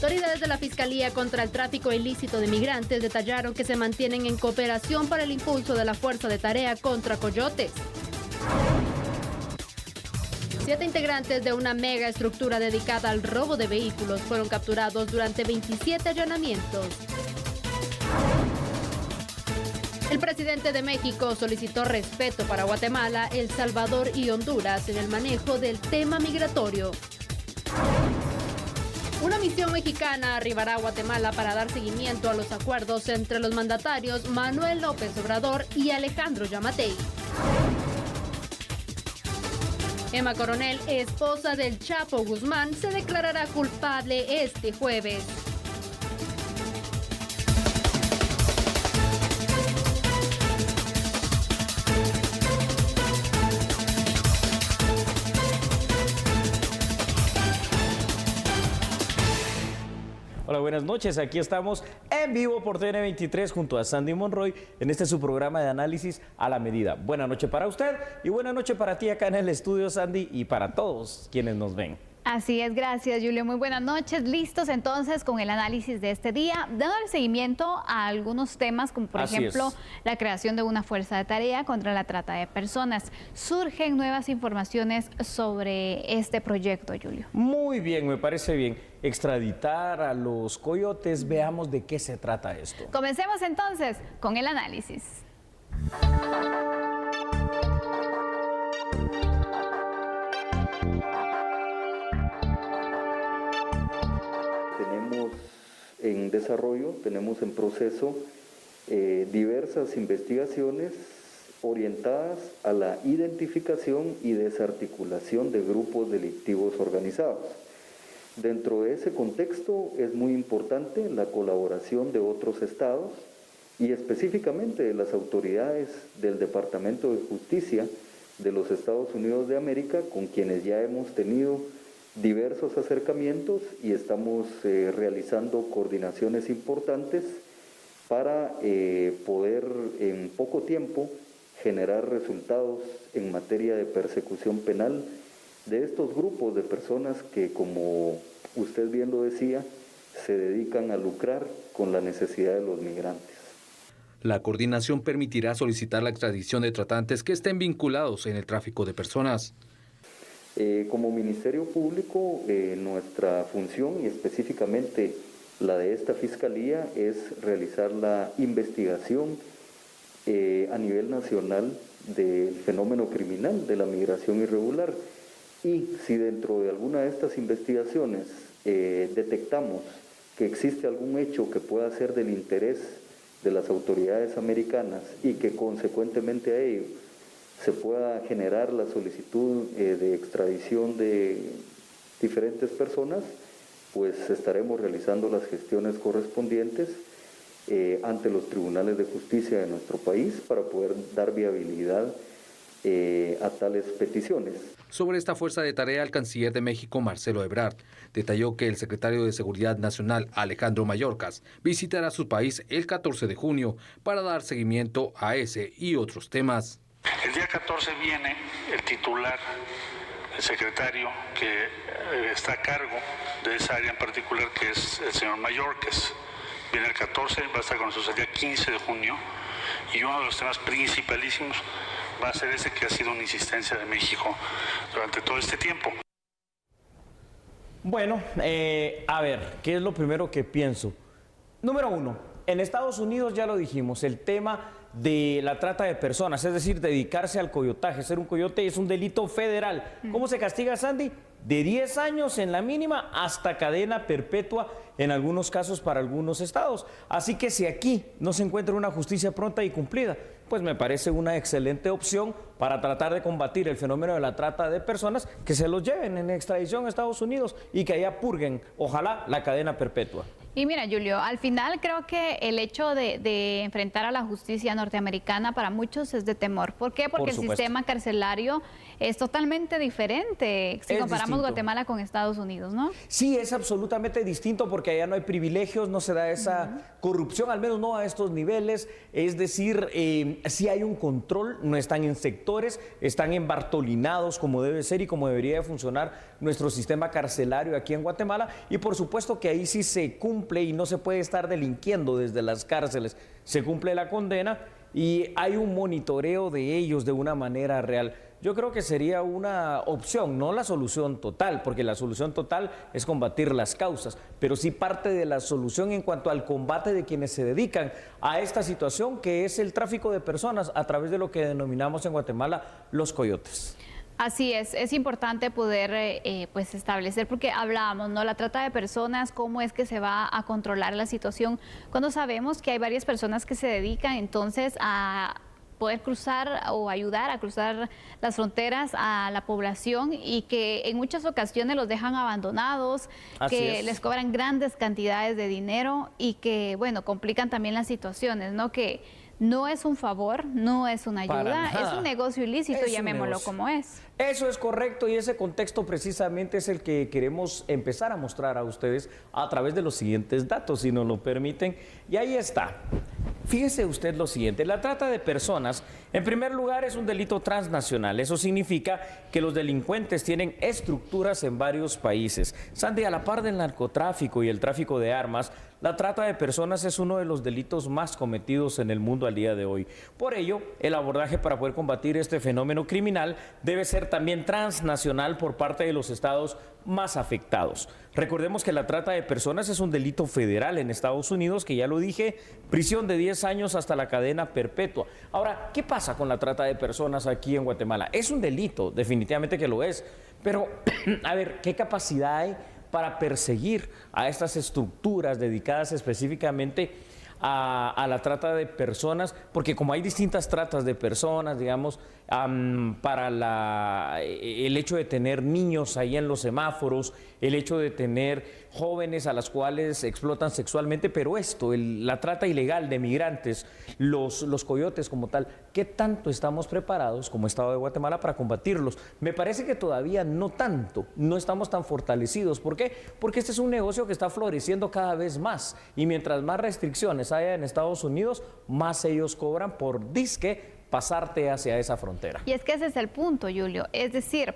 Autoridades de la Fiscalía contra el Tráfico Ilícito de Migrantes detallaron que se mantienen en cooperación para el impulso de la Fuerza de Tarea contra Coyotes. 7 integrantes de una mega estructura dedicada al robo de vehículos fueron capturados durante 27 allanamientos. El presidente de México solicitó respeto para Guatemala, El Salvador y Honduras en el manejo del tema migratorio. Una misión mexicana arribará a Guatemala para dar seguimiento a los acuerdos entre los mandatarios Manuel López Obrador y Alejandro Yamatei. Emma Coronel, esposa del Chapo Guzmán, se declarará culpable este jueves. Hola, buenas noches. Aquí estamos en vivo por TN23 junto a Sandy Monroy en este su programa de análisis a la medida. Buenas noches para usted y buenas noches para ti acá en el estudio, Sandy, y para todos quienes nos ven. Así es, gracias Julio. Muy buenas noches. Listos entonces con el análisis de este día, dándole seguimiento a algunos temas como por ejemplo la creación de una fuerza de tarea contra la trata de personas. Surgen nuevas informaciones sobre este proyecto, Julio. Muy bien, me parece bien. Extraditar a los coyotes, veamos de qué se trata esto. Comencemos entonces con el análisis. Tenemos en desarrollo, tenemos en proceso diversas investigaciones orientadas a la identificación y desarticulación de grupos delictivos organizados. Dentro de ese contexto es muy importante la colaboración de otros estados y específicamente de las autoridades del Departamento de Justicia de los Estados Unidos de América, con quienes ya hemos tenido diversos acercamientos y estamos realizando coordinaciones importantes para poder en poco tiempo generar resultados en materia de persecución penal de estos grupos de personas que, como usted bien lo decía, se dedican a lucrar con la necesidad de los migrantes. La coordinación permitirá solicitar la extradición de tratantes que estén vinculados en el tráfico de personas. Como Ministerio Público, nuestra función y específicamente la de esta Fiscalía es realizar la investigación a nivel nacional del fenómeno criminal de la migración irregular. Y si dentro de alguna de estas investigaciones detectamos que existe algún hecho que pueda ser del interés de las autoridades americanas y que consecuentemente a ello se pueda generar la solicitud de extradición de diferentes personas, pues estaremos realizando las gestiones correspondientes ante los tribunales de justicia de nuestro país para poder dar viabilidad a tales peticiones. Sobre esta fuerza de tarea, el canciller de México, Marcelo Ebrard, detalló que el secretario de Seguridad Nacional, Alejandro Mayorkas, visitará su país el 14 de junio para dar seguimiento a ese y otros temas. El día 14 viene el titular, el secretario que está a cargo de esa área en particular, que es el señor Mayorkas. Viene el 14, va a estar con nosotros el día 15 de junio y uno de los temas principalísimos va a ser ese que ha sido una insistencia de México durante todo este tiempo. Bueno, a ver, ¿qué es lo primero que pienso? Número uno, en Estados Unidos ya lo dijimos, el tema de la trata de personas, es decir, dedicarse al coyotaje, ser un coyote es un delito federal. ¿Cómo se castiga, Sandy? De 10 años en la mínima hasta cadena perpetua en algunos casos para algunos estados. Así que si aquí no se encuentra una justicia pronta y cumplida, pues me parece una excelente opción para tratar de combatir el fenómeno de la trata de personas, que se los lleven en extradición a Estados Unidos y que allá purguen, ojalá, la cadena perpetua. Y mira, Julio, al final creo que el hecho de enfrentar a la justicia norteamericana para muchos es de temor. ¿Por qué? Porque el sistema carcelario es totalmente diferente si comparamos distinto. Guatemala con Estados Unidos, ¿no? Sí, es absolutamente distinto porque allá no hay privilegios, no se da esa corrupción, al menos no a estos niveles. Es decir, sí hay un control, no están en sectores, están embartolinados como debe ser y como debería de funcionar nuestro sistema carcelario aquí en Guatemala. Y por supuesto que ahí sí se cumple y no se puede estar delinquiendo desde las cárceles. Se cumple la condena y hay un monitoreo de ellos de una manera real. Yo creo que sería una opción, no la solución total, porque la solución total es combatir las causas, pero sí parte de la solución en cuanto al combate de quienes se dedican a esta situación, que es el tráfico de personas a través de lo que denominamos en Guatemala los coyotes. Así es importante poder pues establecer, porque hablábamos, ¿no? La trata de personas, cómo es que se va a controlar la situación cuando sabemos que hay varias personas que se dedican entonces a poder cruzar o ayudar a cruzar las fronteras a la población y que en muchas ocasiones los dejan abandonados, que les cobran grandes cantidades de dinero y que, bueno, complican también las situaciones, ¿no? Que no es un favor, no es una ayuda, es un negocio ilícito, llamémoslo como es. Eso es correcto y ese contexto precisamente es el que queremos empezar a mostrar a ustedes a través de los siguientes datos, si nos lo permiten. Y ahí está. Fíjese usted lo siguiente, la trata de personas, en primer lugar, es un delito transnacional. Eso significa que los delincuentes tienen estructuras en varios países. Sandy, a la par del narcotráfico y el tráfico de armas, la trata de personas es uno de los delitos más cometidos en el mundo al día de hoy. Por ello, el abordaje para poder combatir este fenómeno criminal debe ser también transnacional por parte de los estados más afectados. Recordemos que la trata de personas es un delito federal en Estados Unidos, que ya lo dije, prisión de 10 años hasta la cadena perpetua. Ahora, ¿qué pasa con la trata de personas aquí en Guatemala? Es un delito, definitivamente que lo es, pero a ver, ¿qué capacidad hay para perseguir a estas estructuras dedicadas específicamente a la trata de personas? Porque como hay distintas tratas de personas, digamos, para el hecho de tener niños ahí en los semáforos, el hecho de tener jóvenes a las cuales explotan sexualmente, pero esto, la trata ilegal de migrantes, los coyotes como tal, ¿qué tanto estamos preparados como Estado de Guatemala para combatirlos? Me parece que todavía no tanto, no estamos tan fortalecidos. ¿Por qué? Porque este es un negocio que está floreciendo cada vez más y mientras más restricciones haya en Estados Unidos, más ellos cobran por disque pasarte hacia esa frontera. Y es que ese es el punto, Julio, es decir,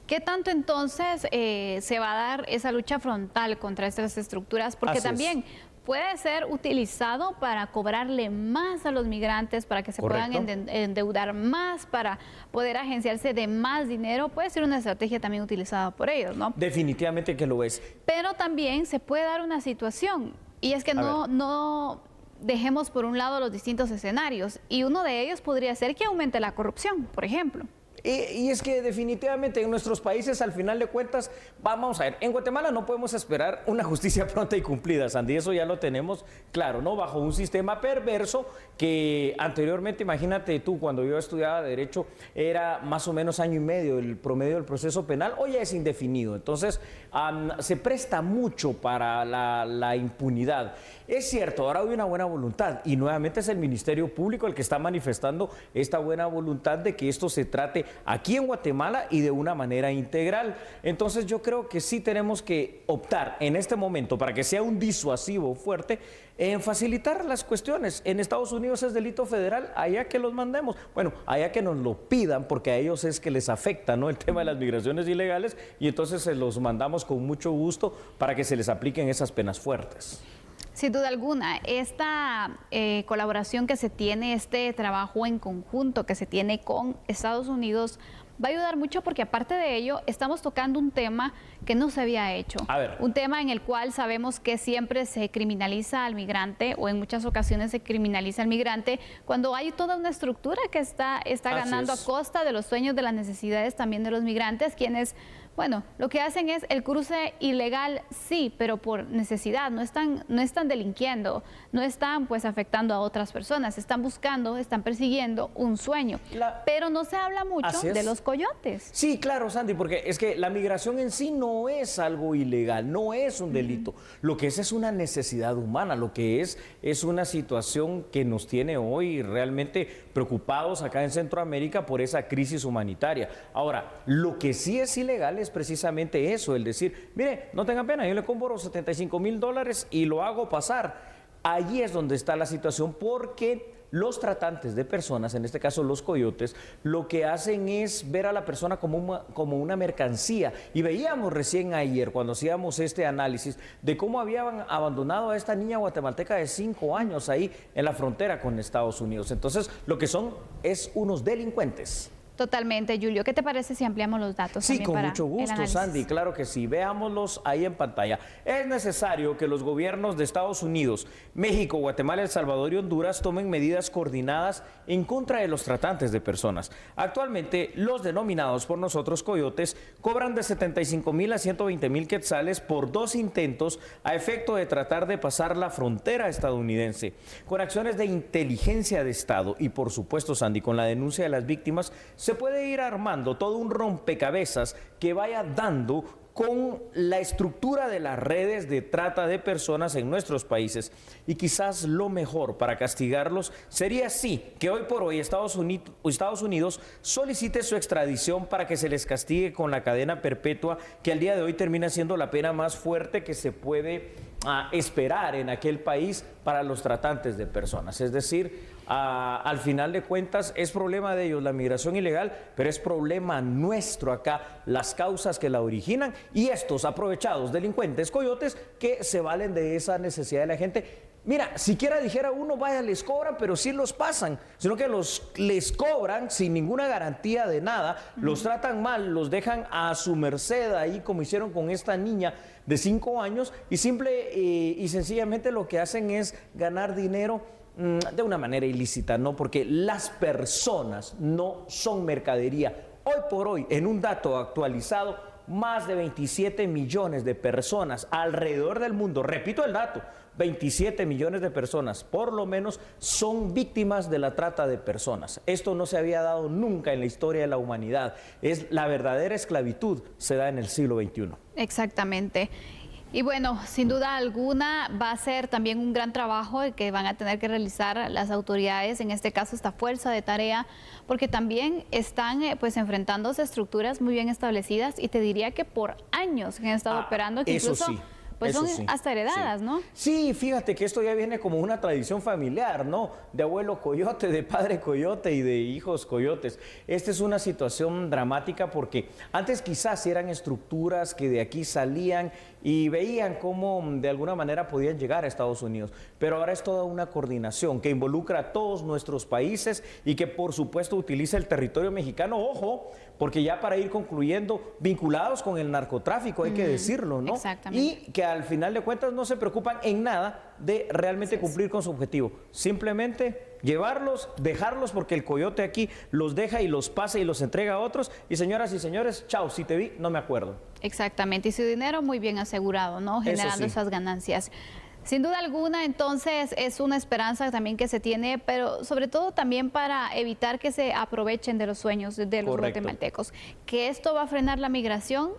¿qué tanto entonces se va a dar esa lucha frontal contra estas estructuras? Porque también puede ser utilizado para cobrarle más a los migrantes, para que se puedan endeudar más, para poder agenciarse de más dinero. Puede ser una estrategia también utilizada por ellos, ¿no? Definitivamente que lo es. Pero también se puede dar una situación, y es que no dejemos por un lado los distintos escenarios, y uno de ellos podría ser que aumente la corrupción, por ejemplo. Y es que definitivamente en nuestros países, al final de cuentas, vamos a ver, en Guatemala no podemos esperar una justicia pronta y cumplida, Sandy, eso ya lo tenemos claro, ¿no? Bajo un sistema perverso que anteriormente, imagínate tú, cuando yo estudiaba Derecho, era más o menos año y medio el promedio del proceso penal, hoy ya es indefinido, entonces se presta mucho para la impunidad. Es cierto, ahora hay una buena voluntad y nuevamente es el Ministerio Público el que está manifestando esta buena voluntad de que esto se trate aquí en Guatemala y de una manera integral. Entonces yo creo que sí tenemos que optar en este momento para que sea un disuasivo fuerte en facilitar las cuestiones. En Estados Unidos es delito federal, allá que los mandemos, bueno, allá que nos lo pidan, porque a ellos es que les afecta, ¿no?, el tema de las migraciones ilegales, y entonces se los mandamos con mucho gusto para que se les apliquen esas penas fuertes. Sin duda alguna, esta colaboración que se tiene, este trabajo en conjunto que se tiene con Estados Unidos, va a ayudar mucho porque aparte de ello, estamos tocando un tema que no se había hecho. Un tema en el cual sabemos que siempre se criminaliza al migrante o en muchas ocasiones se criminaliza al migrante cuando hay toda una estructura que está ganando a costa de los sueños, de las necesidades también de los migrantes, quienes bueno, lo que hacen es el cruce ilegal, sí, pero por necesidad, no están delinquiendo, no están pues afectando a otras personas, están buscando, están persiguiendo un sueño. Pero no se habla mucho de los coyotes. Sí, claro, Sandy, porque es que la migración en sí no es algo ilegal, no es un delito. Lo que es una necesidad humana, lo que es una situación que nos tiene hoy realmente preocupados acá en Centroamérica por esa crisis humanitaria. Ahora, lo que sí es ilegal es precisamente eso, el decir, mire, no tengan pena, yo le compro $75,000 y lo hago pasar. Allí es donde está la situación, porque los tratantes de personas, en este caso los coyotes, lo que hacen es ver a la persona como una mercancía. Y veíamos recién ayer, cuando hacíamos este análisis, de cómo habían abandonado a esta niña guatemalteca de 5 años ahí en la frontera con Estados Unidos. Entonces, lo que son es unos delincuentes. Totalmente, Julio. ¿Qué te parece si ampliamos los datos? Sí, con mucho gusto, Sandy, claro que sí. Veámoslos ahí en pantalla. Es necesario que los gobiernos de Estados Unidos, México, Guatemala, El Salvador y Honduras tomen medidas coordinadas en contra de los tratantes de personas. Actualmente, los denominados por nosotros coyotes cobran de 75,000 a 120,000 quetzales por 2 intentos a efecto de tratar de pasar la frontera estadounidense. Con acciones de inteligencia de Estado y, por supuesto, Sandy, con la denuncia de las víctimas, se puede ir armando todo un rompecabezas que vaya dando con la estructura de las redes de trata de personas en nuestros países. Y quizás lo mejor para castigarlos sería sí, que hoy por hoy Estados Unidos solicite su extradición para que se les castigue con la cadena perpetua, que al día de hoy termina siendo la pena más fuerte que se puede esperar en aquel país para los tratantes de personas. Es decir, al final de cuentas es problema de ellos la migración ilegal, pero es problema nuestro acá las causas que la originan y estos aprovechados delincuentes coyotes que se valen de esa necesidad de la gente. Mira, siquiera dijera uno, vaya, les cobran, pero sí los pasan, sino que les cobran sin ninguna garantía de nada, los tratan mal, los dejan a su merced ahí como hicieron con esta niña de 5 años y simple y sencillamente lo que hacen es ganar dinero de una manera ilícita, ¿no? Porque las personas no son mercadería. Hoy por hoy, en un dato actualizado, más de 27 millones de personas alrededor del mundo, repito el dato, 27 millones de personas, por lo menos, son víctimas de la trata de personas. Esto no se había dado nunca en la historia de la humanidad. Es la verdadera esclavitud, se da en el siglo XXI. Exactamente. Y bueno, sin duda alguna va a ser también un gran trabajo que van a tener que realizar las autoridades, en este caso esta fuerza de tarea, porque también están pues enfrentándose a estructuras muy bien establecidas y te diría que por años que han estado operando, que incluso sí. pues son hasta heredadas, sí. ¿no? Sí, fíjate que esto ya viene como una tradición familiar, ¿no? De abuelo coyote, de padre coyote y de hijos coyotes. Esta es una situación dramática porque antes quizás eran estructuras que de aquí salían y veían cómo de alguna manera podían llegar a Estados Unidos. Pero ahora es toda una coordinación que involucra a todos nuestros países y que por supuesto utiliza el territorio mexicano, ojo, porque ya para ir concluyendo, vinculados con el narcotráfico, hay que decirlo, ¿no? Exactamente. Y que al final de cuentas no se preocupan en nada de realmente cumplir con su objetivo. Simplemente llevarlos, dejarlos, porque el coyote aquí los deja y los pasa y los entrega a otros. Y señoras y señores, chao, si te vi, no me acuerdo. Exactamente, y su dinero muy bien asegurado, ¿no? Generando esas ganancias. Sin duda alguna, entonces, es una esperanza también que se tiene, pero sobre todo también para evitar que se aprovechen de los sueños de los guatemaltecos. ¿Que esto va a frenar la migración?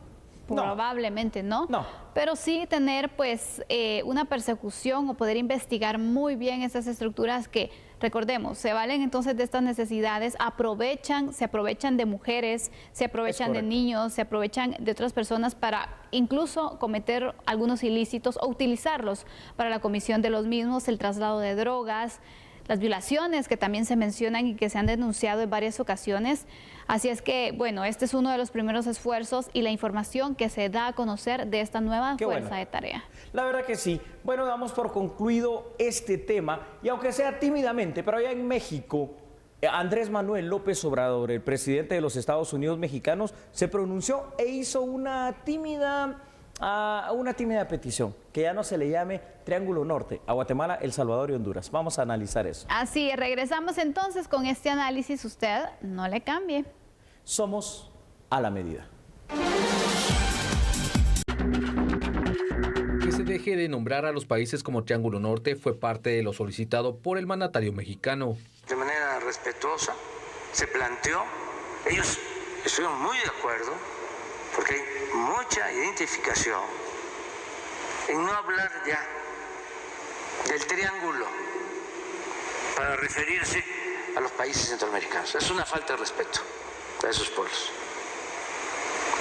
Probablemente no. Pero sí tener pues una persecución o poder investigar muy bien esas estructuras que, recordemos, se valen entonces de estas necesidades, se aprovechan de mujeres, se aprovechan de niños, se aprovechan de otras personas para incluso cometer algunos ilícitos o utilizarlos para la comisión de los mismos, el traslado de drogas, las violaciones que también se mencionan y que se han denunciado en varias ocasiones. Así es que, bueno, este es uno de los primeros esfuerzos y la información que se da a conocer de esta nueva fuerza de tarea. La verdad que sí. Bueno, damos por concluido este tema y aunque sea tímidamente, pero allá en México, Andrés Manuel López Obrador, el presidente de los Estados Unidos mexicanos, se pronunció e hizo una tímida petición, que ya no se le llame Triángulo Norte a Guatemala, El Salvador y Honduras. Vamos a analizar eso. Así, regresamos entonces con este análisis. Usted no le cambie. Somos a la medida. deje de nombrar a los países como Triángulo Norte fue parte de lo solicitado por el mandatario mexicano. De manera respetuosa se planteó, ellos estuvieron muy de acuerdo, porque hay mucha identificación en no hablar ya del triángulo para referirse a los países centroamericanos. Es una falta de respeto a esos pueblos.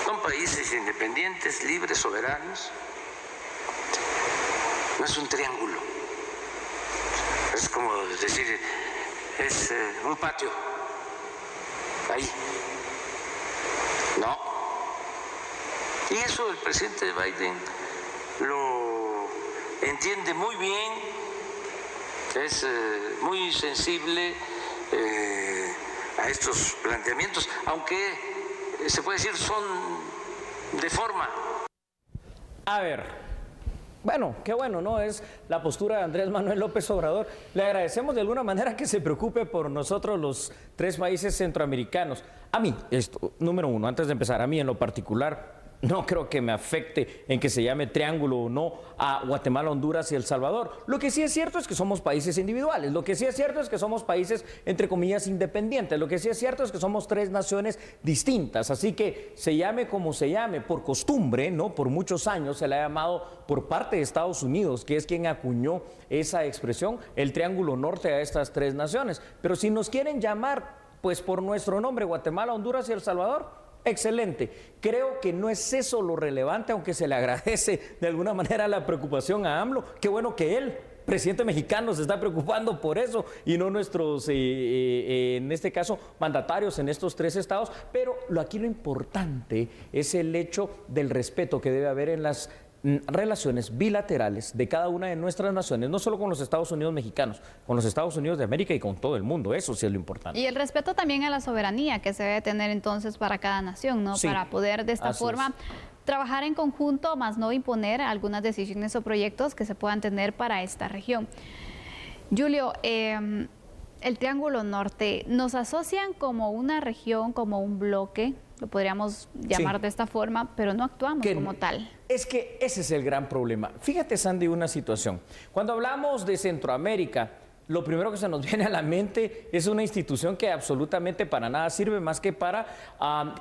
Son países independientes, libres, soberanos. No es un triángulo. Es como decir, es un patio. Ahí. No. Y eso el presidente Biden lo entiende muy bien, es muy sensible a estos planteamientos, aunque se puede decir son de forma. A ver, bueno, qué bueno, ¿no? Es la postura de Andrés Manuel López Obrador. Le agradecemos de alguna manera que se preocupe por nosotros los 3 países centroamericanos. A mí, esto, número uno, antes de empezar, a mí en lo particular, no creo que me afecte en que se llame triángulo o no a Guatemala, Honduras y El Salvador. Lo que sí es cierto es que somos países individuales. Lo que sí es cierto es que somos países, entre comillas, independientes. Lo que sí es cierto es que somos 3 naciones distintas. Así que se llame como se llame, por costumbre, ¿no? Por muchos años se le ha llamado por parte de Estados Unidos, que es quien acuñó esa expresión, el Triángulo Norte a estas 3 naciones. Pero si nos quieren llamar, pues por nuestro nombre, Guatemala, Honduras y El Salvador, excelente. Creo que no es eso lo relevante, aunque se le agradece de alguna manera la preocupación a AMLO. Qué bueno que él, presidente mexicano, se está preocupando por eso y no nuestros, en este caso, mandatarios en estos 3 estados. Pero aquí lo importante es el hecho del respeto que debe haber en las relaciones bilaterales de cada una de nuestras naciones, no solo con los Estados Unidos mexicanos, con los Estados Unidos de América y con todo el mundo. Eso sí es lo importante. Y el respeto también a la soberanía que se debe tener entonces para cada nación, ¿no? Sí, para poder de esta forma trabajar en conjunto, más no imponer algunas decisiones o proyectos que se puedan tener para esta región. Julio, el Triángulo Norte, ¿nos asocian como una región, como un bloque? Lo podríamos llamar de esta forma, pero no actuamos como tal. Es que ese es el gran problema. Fíjate, Sandy, una situación. Cuando hablamos de Centroamérica, lo primero que se nos viene a la mente es una institución que absolutamente para nada sirve más que para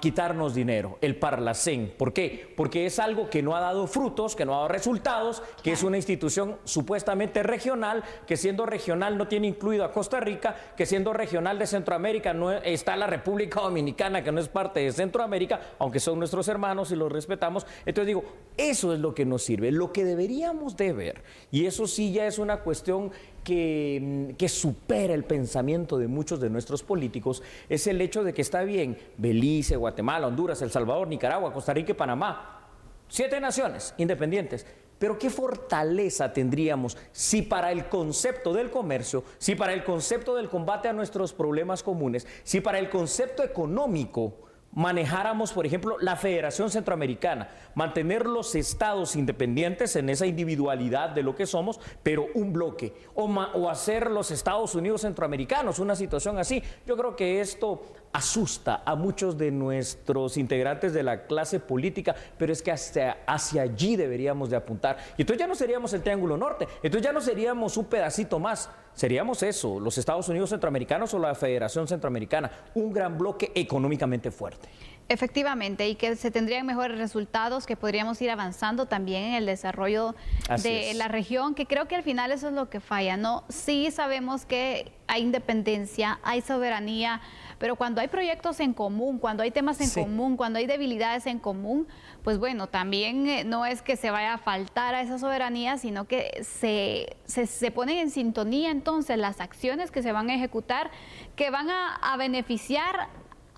quitarnos dinero, el Parlacén. ¿Por qué? Porque es algo que no ha dado frutos, que no ha dado resultados, que es una institución supuestamente regional, que siendo regional no tiene incluido a Costa Rica, que siendo regional de Centroamérica no está la República Dominicana, que no es parte de Centroamérica, aunque son nuestros hermanos y los respetamos. Entonces digo, eso es lo que nos sirve. Lo que deberíamos de ver, y eso sí ya es una cuestión que supera el pensamiento de muchos de nuestros políticos, es el hecho de que está bien Belice, Guatemala, Honduras, El Salvador, Nicaragua, Costa Rica y Panamá, 7 naciones independientes. Pero ¿qué fortaleza tendríamos si para el concepto del comercio, si para el concepto del combate a nuestros problemas comunes, si para el concepto económico manejáramos, por ejemplo, la Federación Centroamericana, mantener los estados independientes en esa individualidad de lo que somos, pero un bloque, o hacer los Estados Unidos centroamericanos, una situación así? Yo creo que esto asusta a muchos de nuestros integrantes de la clase política, pero es que hacia allí deberíamos de apuntar. Y entonces ya no seríamos el Triángulo Norte, entonces ya no seríamos un pedacito más, seríamos eso, los Estados Unidos centroamericanos o la Federación Centroamericana, un gran bloque económicamente fuerte. Efectivamente, y que se tendrían mejores resultados, que podríamos ir avanzando también en el desarrollo de la región, que creo que al final eso es lo que falla, ¿no? Sí sabemos que hay independencia, hay soberanía, pero cuando hay proyectos en común, cuando hay temas en común, cuando hay debilidades en común, pues bueno, también no es que se vaya a faltar a esa soberanía, sino que se ponen en sintonía entonces las acciones que se van a ejecutar, que van a beneficiar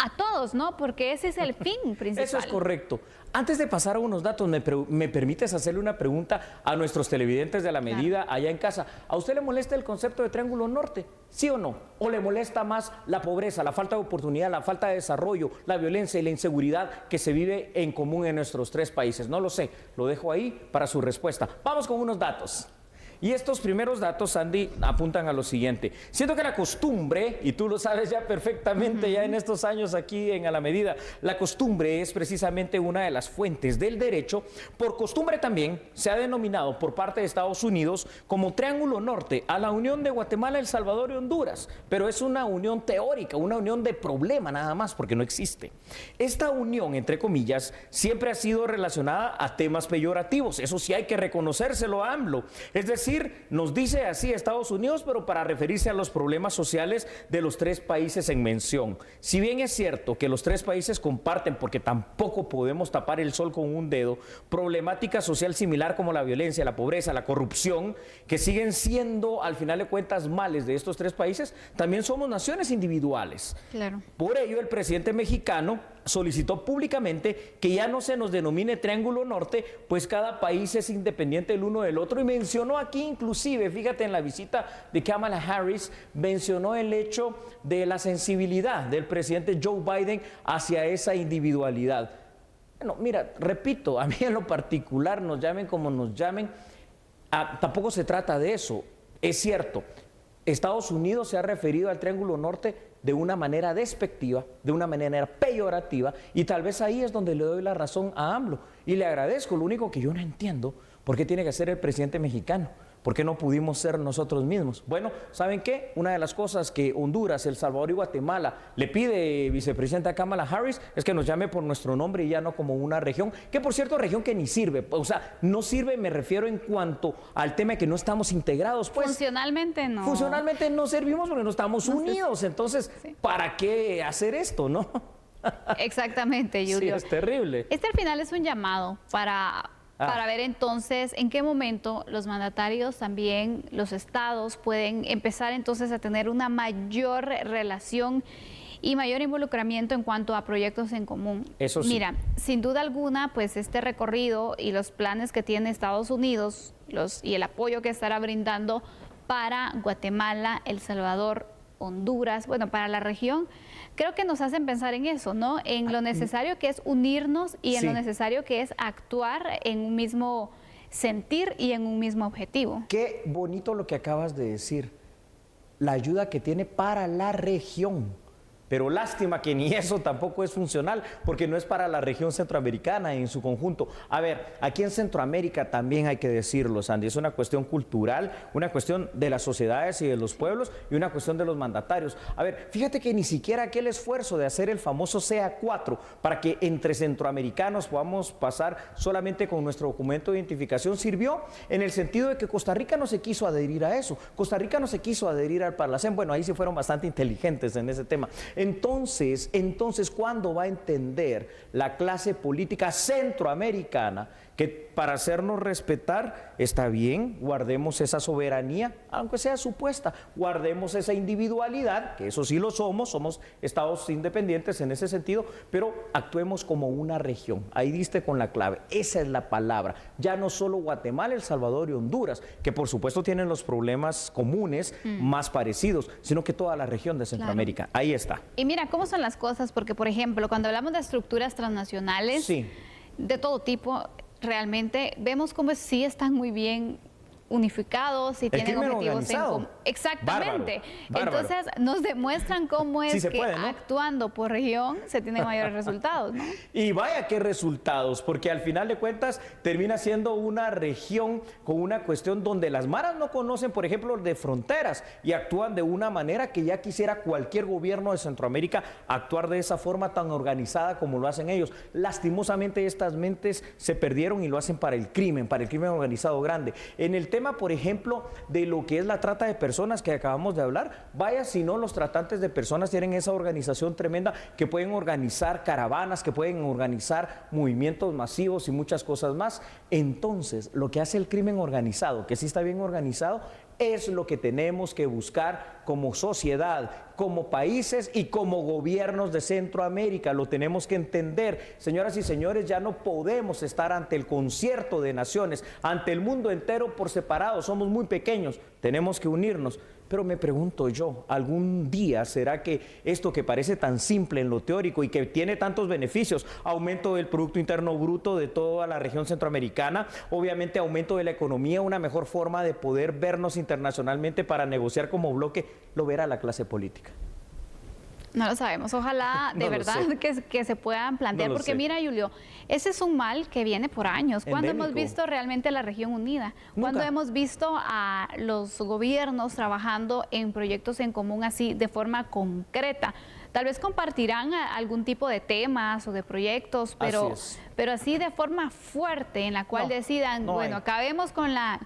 a todos, ¿no? Porque ese es el fin principal. Eso es correcto. Antes de pasar a unos datos, ¿me permites hacerle una pregunta a nuestros televidentes de La Medida allá en casa? ¿A usted le molesta el concepto de Triángulo Norte? ¿Sí o no? ¿O le molesta más la pobreza, la falta de oportunidad, la falta de desarrollo, la violencia y la inseguridad que se vive en común en nuestros 3 países? No lo sé, lo dejo ahí para su respuesta. Vamos con unos datos. Y estos primeros datos, Sandy, apuntan a lo siguiente. Siento que la costumbre, y tú lo sabes ya perfectamente ya en estos años aquí en A la Medida, la costumbre es precisamente una de las fuentes del derecho. Por costumbre también se ha denominado por parte de Estados Unidos como Triángulo Norte a la unión de Guatemala, El Salvador y Honduras. Pero es una unión teórica, una unión de problema nada más, porque no existe. Esta unión, entre comillas, siempre ha sido relacionada a temas peyorativos. Eso sí hay que reconocérselo a AMLO. Es decir, nos dice así Estados Unidos, pero para referirse a los problemas sociales de los tres países en mención. Si bien es cierto que los tres países comparten, porque tampoco podemos tapar el sol con un dedo, problemática social similar como la violencia, la pobreza, la corrupción, que siguen siendo al final de cuentas males de estos tres países, también somos naciones individuales. Claro. Por ello, el presidente mexicano solicitó públicamente que ya no se nos denomine Triángulo Norte, pues cada país es independiente el uno del otro, y mencionó aquí inclusive, fíjate, en la visita de Kamala Harris, mencionó el hecho de la sensibilidad del presidente Joe Biden hacia esa individualidad. Bueno, mira, repito, a mí en lo particular, nos llamen como nos llamen, tampoco se trata de eso. Es cierto, Estados Unidos se ha referido al Triángulo Norte de una manera despectiva, de una manera peyorativa, y tal vez ahí es donde le doy la razón a AMLO. Y le agradezco. Lo único que yo no entiendo, ¿por qué tiene que ser el presidente mexicano? ¿Por qué no pudimos ser nosotros mismos? Bueno, ¿saben qué? Una de las cosas que Honduras, El Salvador y Guatemala le pide vicepresidenta Kamala Harris es que nos llame por nuestro nombre y ya no como una región, que por cierto, región que ni sirve. O sea, no sirve, me refiero en cuanto al tema de que no estamos integrados. Pues, funcionalmente no. Funcionalmente no servimos porque no estamos unidos. Entonces, sí. ¿Para qué hacer esto, no? Exactamente, Julio. Sí, es terrible. Este al final es un llamado para ver entonces en qué momento los mandatarios, también los estados, pueden empezar entonces a tener una mayor relación y mayor involucramiento en cuanto a proyectos en común. Eso sí. Mira, sin duda alguna, pues este recorrido y los planes que tiene Estados Unidos y el apoyo que estará brindando para Guatemala, El Salvador, Honduras, bueno, para la región, creo que nos hacen pensar en eso, ¿no? En lo necesario que es unirnos y en lo necesario que es actuar en un mismo sentir y en un mismo objetivo. Qué bonito lo que acabas de decir, la ayuda que tiene para la región. Pero lástima que ni eso tampoco es funcional, porque no es para la región centroamericana en su conjunto. A ver, aquí en Centroamérica también hay que decirlo, Sandy, es una cuestión cultural, una cuestión de las sociedades y de los pueblos y una cuestión de los mandatarios. A ver, fíjate que ni siquiera aquel esfuerzo de hacer el famoso CA4 para que entre centroamericanos podamos pasar solamente con nuestro documento de identificación sirvió, en el sentido de que Costa Rica no se quiso adherir a eso. Costa Rica no se quiso adherir al Parlacén. Bueno, ahí sí fueron bastante inteligentes en ese tema. Entonces, ¿cuándo va a entender la clase política centroamericana que para hacernos respetar está bien, guardemos esa soberanía, aunque sea supuesta, guardemos esa individualidad, que eso sí lo somos estados independientes en ese sentido, pero actuemos como una región? Ahí diste con la clave, esa es la palabra. Ya no solo Guatemala, El Salvador y Honduras, que por supuesto tienen los problemas comunes más parecidos, sino que toda la región de Centroamérica. Claro. Ahí está. Y mira cómo son las cosas, porque por ejemplo, cuando hablamos de estructuras transnacionales de todo tipo, realmente vemos cómo sí están muy bien unificados y tienen objetivos en común. Exactamente. Bárbaro. Entonces nos demuestran cómo es que puede, ¿no? Actuando por región se tienen mayores resultados, ¿no? Y vaya qué resultados, porque al final de cuentas termina siendo una región con una cuestión donde las maras no conocen, por ejemplo, de fronteras y actúan de una manera que ya quisiera cualquier gobierno de Centroamérica actuar de esa forma tan organizada como lo hacen ellos. Lastimosamente estas mentes se perdieron y lo hacen para el crimen organizado grande. En el tema, por ejemplo, de lo que es la trata de personas que acabamos de hablar, vaya si no los tratantes de personas tienen esa organización tremenda que pueden organizar caravanas, que pueden organizar movimientos masivos y muchas cosas más. Entonces, lo que hace el crimen organizado, que sí está bien organizado, es lo que tenemos que buscar como sociedad, como países y como gobiernos de Centroamérica. Lo tenemos que entender. Señoras y señores, ya no podemos estar ante el concierto de naciones, ante el mundo entero por separado. Somos muy pequeños, tenemos que unirnos. Pero me pregunto yo, ¿algún día será que esto que parece tan simple en lo teórico y que tiene tantos beneficios, aumento del Producto Interno Bruto de toda la región centroamericana, obviamente aumento de la economía, una mejor forma de poder vernos internacionalmente para negociar como bloque, lo verá la clase política? No lo sabemos, ojalá de verdad que se puedan plantear, porque mira, Julio, ese es un mal que viene por años. ¿Cuándo hemos visto realmente la región unida? ¿Cuándo hemos visto a los gobiernos trabajando en proyectos en común así de forma concreta? Tal vez compartirán algún tipo de temas o de proyectos, pero así de forma fuerte en la cual decidan, bueno, acabemos con la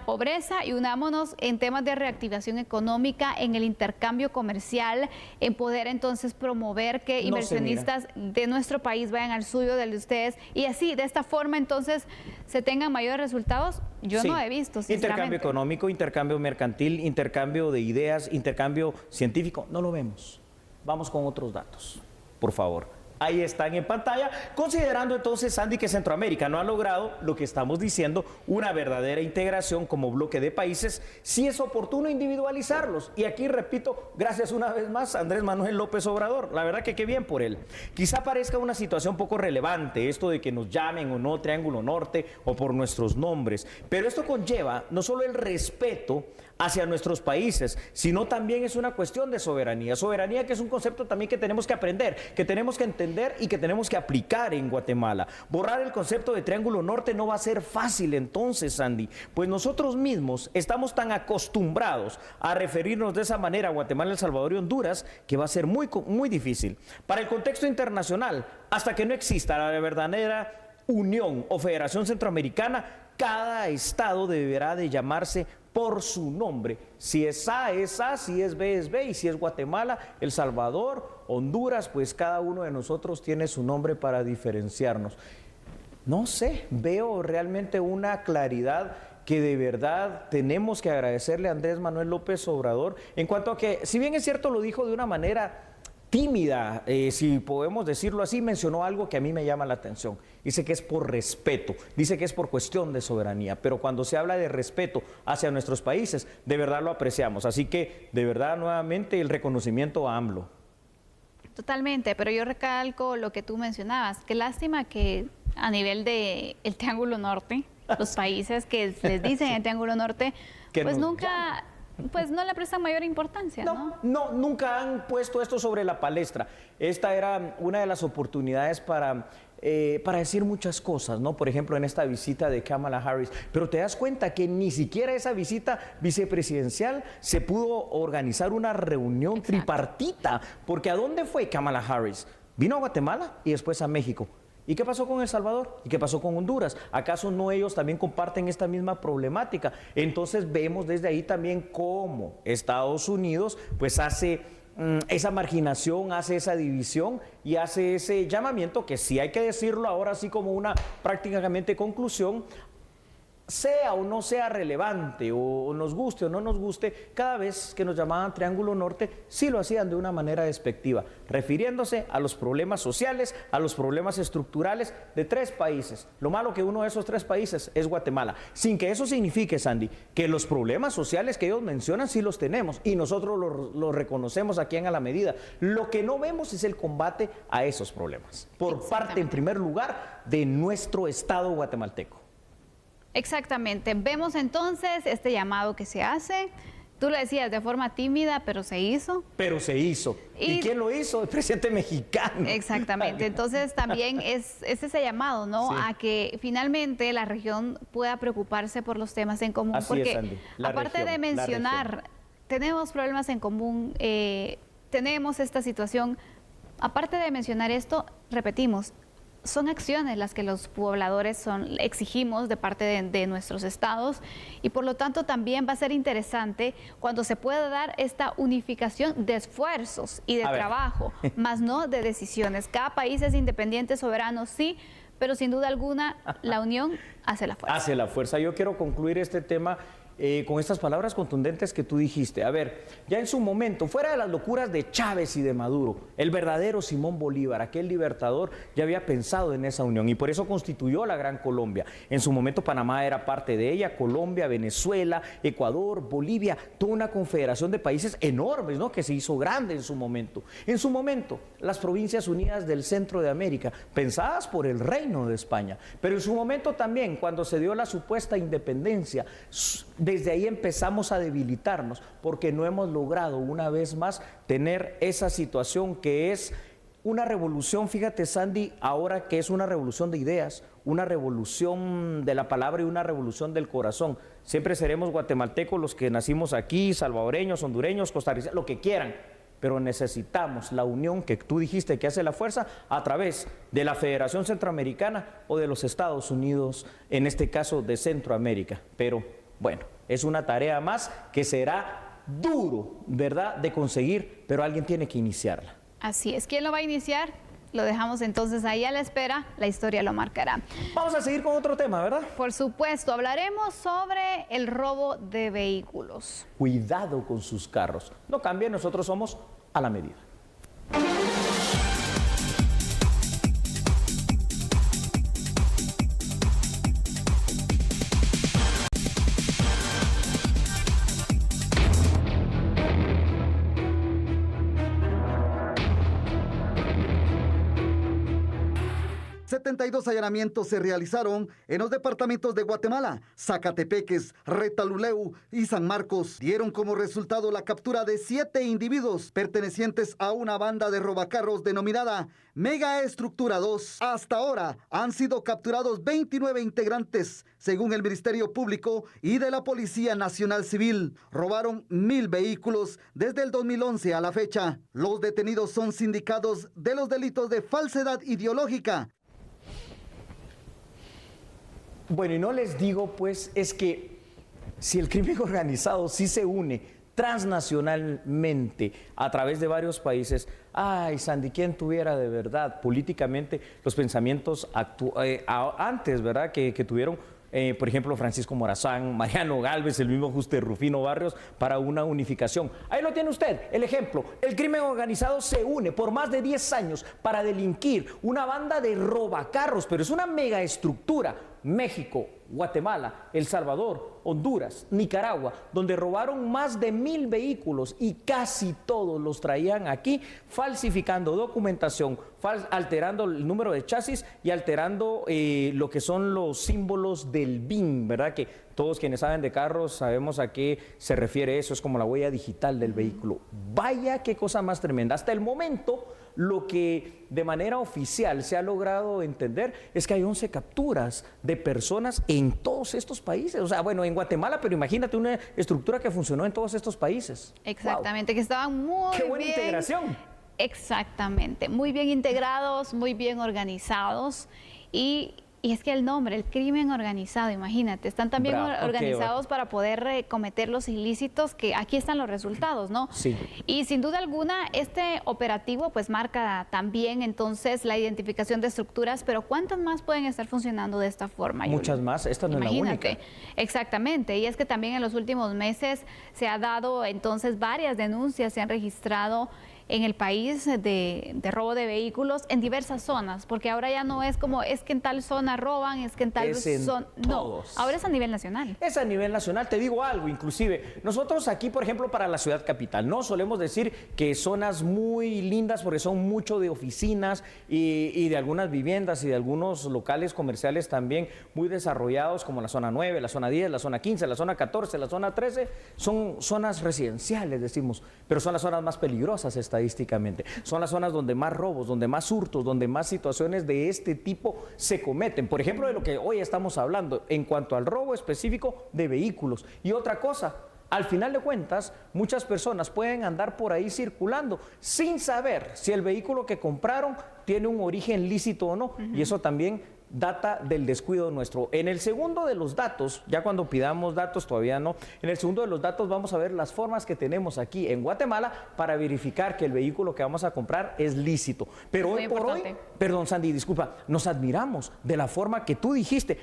pobreza y unámonos en temas de reactivación económica, en el intercambio comercial, en poder entonces promover que inversionistas de nuestro país vayan al suyo, del de ustedes, y así, de esta forma entonces se tengan mayores resultados. Yo no he visto, sinceramente. Intercambio económico, intercambio mercantil, intercambio de ideas, intercambio científico, no lo vemos. Vamos con otros datos, por favor. Ahí están en pantalla, considerando entonces, Sandy, que Centroamérica no ha logrado lo que estamos diciendo, una verdadera integración como bloque de países, sí es oportuno individualizarlos. Y aquí repito, gracias una vez más a Andrés Manuel López Obrador, la verdad que qué bien por él. Quizá parezca una situación poco relevante esto de que nos llamen o no Triángulo Norte o por nuestros nombres, pero esto conlleva no solo el respeto hacia nuestros países, sino también es una cuestión de soberanía. Soberanía que es un concepto también que tenemos que aprender, que tenemos que entender y que tenemos que aplicar en Guatemala. Borrar el concepto de Triángulo Norte no va a ser fácil entonces, Sandy, pues nosotros mismos estamos tan acostumbrados a referirnos de esa manera a Guatemala, El Salvador y Honduras, que va a ser muy difícil. Para el contexto internacional, hasta que no exista la verdadera unión o federación centroamericana, cada estado deberá de llamarse por su nombre. Si es A, es A, si es B, es B, y si es Guatemala, El Salvador, Honduras, pues cada uno de nosotros tiene su nombre para diferenciarnos. No sé, veo realmente una claridad que de verdad tenemos que agradecerle a Andrés Manuel López Obrador, en cuanto a que, si bien es cierto, lo dijo de una manera tímida, si podemos decirlo así, mencionó algo que a mí me llama la atención. Dice que es por respeto, dice que es por cuestión de soberanía, pero cuando se habla de respeto hacia nuestros países, de verdad lo apreciamos. Así que, de verdad, nuevamente, el reconocimiento a AMLO. Totalmente, pero yo recalco lo que tú mencionabas. Qué lástima que a nivel del Triángulo Norte, los países que les dicen el Triángulo Norte, pues nunca... Pues no le prestan mayor importancia, ¿no? No, nunca han puesto esto sobre la palestra. Esta era una de las oportunidades para decir muchas cosas, ¿no? Por ejemplo, en esta visita de Kamala Harris. Pero te das cuenta que ni siquiera esa visita vicepresidencial se pudo organizar una reunión tripartita. Porque ¿a dónde fue Kamala Harris? Vino a Guatemala y después a México. ¿Y qué pasó con El Salvador? ¿Y qué pasó con Honduras? ¿Acaso no ellos también comparten esta misma problemática? Entonces vemos desde ahí también cómo Estados Unidos pues hace esa marginación, hace esa división y hace ese llamamiento que sí hay que decirlo ahora así como una prácticamente conclusión, sea o no sea relevante, o nos guste o no nos guste, cada vez que nos llamaban Triángulo Norte, sí lo hacían de una manera despectiva, refiriéndose a los problemas sociales, a los problemas estructurales de 3 países. Lo malo que uno de esos 3 países es Guatemala, sin que eso signifique, Sandy, que los problemas sociales que ellos mencionan sí los tenemos y nosotros los reconocemos aquí en A la Medida. Lo que no vemos es el combate a esos problemas, por parte, en primer lugar, de nuestro Estado guatemalteco. Exactamente. Vemos entonces este llamado que se hace. Tú lo decías de forma tímida, pero se hizo. Pero se hizo. ¿Y quién lo hizo? El presidente mexicano. Exactamente. Entonces también es ese llamado, ¿no? A que finalmente la región pueda preocuparse por los temas en común. Así porque es, Andy. aparte de mencionar, tenemos problemas en común, tenemos esta situación. Aparte de mencionar esto, repetimos, son acciones las que los pobladores exigimos de parte de nuestros estados y por lo tanto también va a ser interesante cuando se pueda dar esta unificación de esfuerzos y de trabajo, más no de decisiones. Cada país es independiente, soberano, sí, pero sin duda alguna la unión hace la fuerza. Hace la fuerza. Yo quiero concluir este tema con estas palabras contundentes que tú dijiste. A ver, ya en su momento, fuera de las locuras de Chávez y de Maduro, el verdadero Simón Bolívar, aquel libertador, ya había pensado en esa unión y por eso constituyó la Gran Colombia. En su momento Panamá era parte de ella, Colombia, Venezuela, Ecuador, Bolivia, toda una confederación de países enormes, ¿no?, que se hizo grande en su momento. En su momento, las Provincias Unidas del Centro de América, pensadas por el Reino de España, pero en su momento también, cuando se dio la supuesta independencia, desde ahí empezamos a debilitarnos porque no hemos logrado una vez más tener esa situación que es una revolución, fíjate Sandy, ahora que es una revolución de ideas, una revolución de la palabra y una revolución del corazón. Siempre seremos guatemaltecos los que nacimos aquí, salvadoreños, hondureños, costarricenses, lo que quieran, pero necesitamos la unión que tú dijiste que hace la fuerza a través de la Federación Centroamericana o de los Estados Unidos, en este caso de Centroamérica. Pero bueno, es una tarea más que será duro, ¿verdad?, de conseguir, pero alguien tiene que iniciarla. Así es. ¿Quién lo va a iniciar? Lo dejamos entonces ahí a la espera, la historia lo marcará. Vamos a seguir con otro tema, ¿verdad? Por supuesto, hablaremos sobre el robo de vehículos. Cuidado con sus carros. No cambien, nosotros somos a la medida. Allanamientos se realizaron en los departamentos de Guatemala, Zacatepeques, Retaluleu y San Marcos. Dieron como resultado la captura de 7 individuos pertenecientes a una banda de robacarros denominada Mega Estructura 2. Hasta ahora han sido capturados 29 integrantes, según el Ministerio Público y de la Policía Nacional Civil. Robaron 1000 vehículos desde el 2011 a la fecha. Los detenidos son sindicados de los delitos de falsedad ideológica. Bueno, y no les digo, pues, es que si el crimen organizado sí se une transnacionalmente a través de varios países, ay, Sandy, ¿quién tuviera de verdad políticamente los pensamientos antes, ¿verdad?, que tuvieron, por ejemplo, Francisco Morazán, Mariano Gálvez, el mismo Juste Rufino Barrios, para una unificación? Ahí lo tiene usted, el ejemplo. El crimen organizado se une por más de 10 años para delinquir, una banda de robacarros, pero es una mega estructura. México, Guatemala, El Salvador, Honduras, Nicaragua, donde robaron más de 1000 vehículos y casi todos los traían aquí, falsificando documentación, alterando el número de chasis y alterando lo que son los símbolos del BIN, ¿verdad? Que todos quienes saben de carros sabemos a qué se refiere eso, es como la huella digital del vehículo. Vaya qué cosa más tremenda. Hasta el momento, lo que de manera oficial se ha logrado entender es que hay 11 capturas de personas en todos estos países. O sea, bueno, en Guatemala, pero imagínate una estructura que funcionó en todos estos países. Exactamente, wow. Que estaban muy bien. ¡Qué buena integración! Exactamente, muy bien integrados, muy bien organizados y es que el nombre, el crimen organizado, imagínate, están también organizados para poder cometer los ilícitos, que aquí están los resultados, ¿no? Sí. Y sin duda alguna, este operativo pues marca también entonces la identificación de estructuras, pero ¿cuántas más pueden estar funcionando de esta forma? Muchas más, esta no es la única. Exactamente, y es que también en los últimos meses se ha dado entonces varias denuncias, se han registrado en el país de robo de vehículos en diversas zonas, porque ahora ya no es como, es que en tal zona roban, es que en tal zona... No, ahora es a nivel nacional. Es a nivel nacional, te digo algo, inclusive, nosotros aquí, por ejemplo, para la ciudad capital, no solemos decir que zonas muy lindas porque son mucho de oficinas y de algunas viviendas y de algunos locales comerciales también muy desarrollados, como la zona 9, la zona 10, la zona 15, la zona 14, la zona 13, son zonas residenciales, decimos, pero son las zonas más peligrosas estadísticamente. Son las zonas donde más robos, donde más hurtos, donde más situaciones de este tipo se cometen. Por ejemplo, de lo que hoy estamos hablando en cuanto al robo específico de vehículos. Y otra cosa, al final de cuentas, muchas personas pueden andar por ahí circulando sin saber si el vehículo que compraron tiene un origen lícito o no. Y eso también data del descuido nuestro. En el segundo de los datos, ya cuando pidamos datos todavía no, en el segundo de los datos vamos a ver las formas que tenemos aquí en Guatemala para verificar que el vehículo que vamos a comprar es lícito. Pero hoy por hoy, perdón Sandy, disculpa, nos admiramos de la forma que tú dijiste,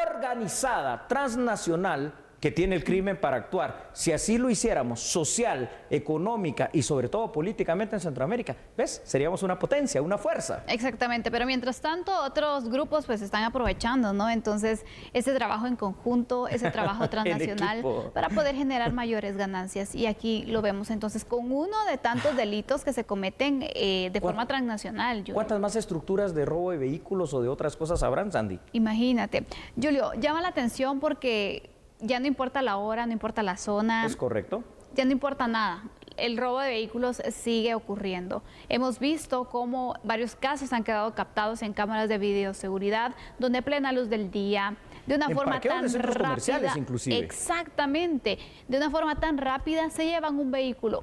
organizada, transnacional, que tiene el crimen para actuar. Si así lo hiciéramos social, económica y sobre todo políticamente en Centroamérica, ¿ves? Seríamos una potencia, una fuerza. Exactamente, pero mientras tanto otros grupos pues están aprovechando, ¿no? Entonces ese trabajo en conjunto, ese trabajo transnacional para poder generar mayores ganancias. Y aquí lo vemos entonces con uno de tantos delitos que se cometen de forma transnacional. Julio. ¿Cuántas más estructuras de robo de vehículos o de otras cosas habrán, Sandy? Imagínate. Julio, llama la atención porque ya no importa la hora, no importa la zona. ¿Es correcto? Ya no importa nada. El robo de vehículos sigue ocurriendo. Hemos visto cómo varios casos han quedado captados en cámaras de videoseguridad, donde a plena luz del día, de una forma tan rápida, inclusive. Exactamente, de una forma tan rápida se llevan un vehículo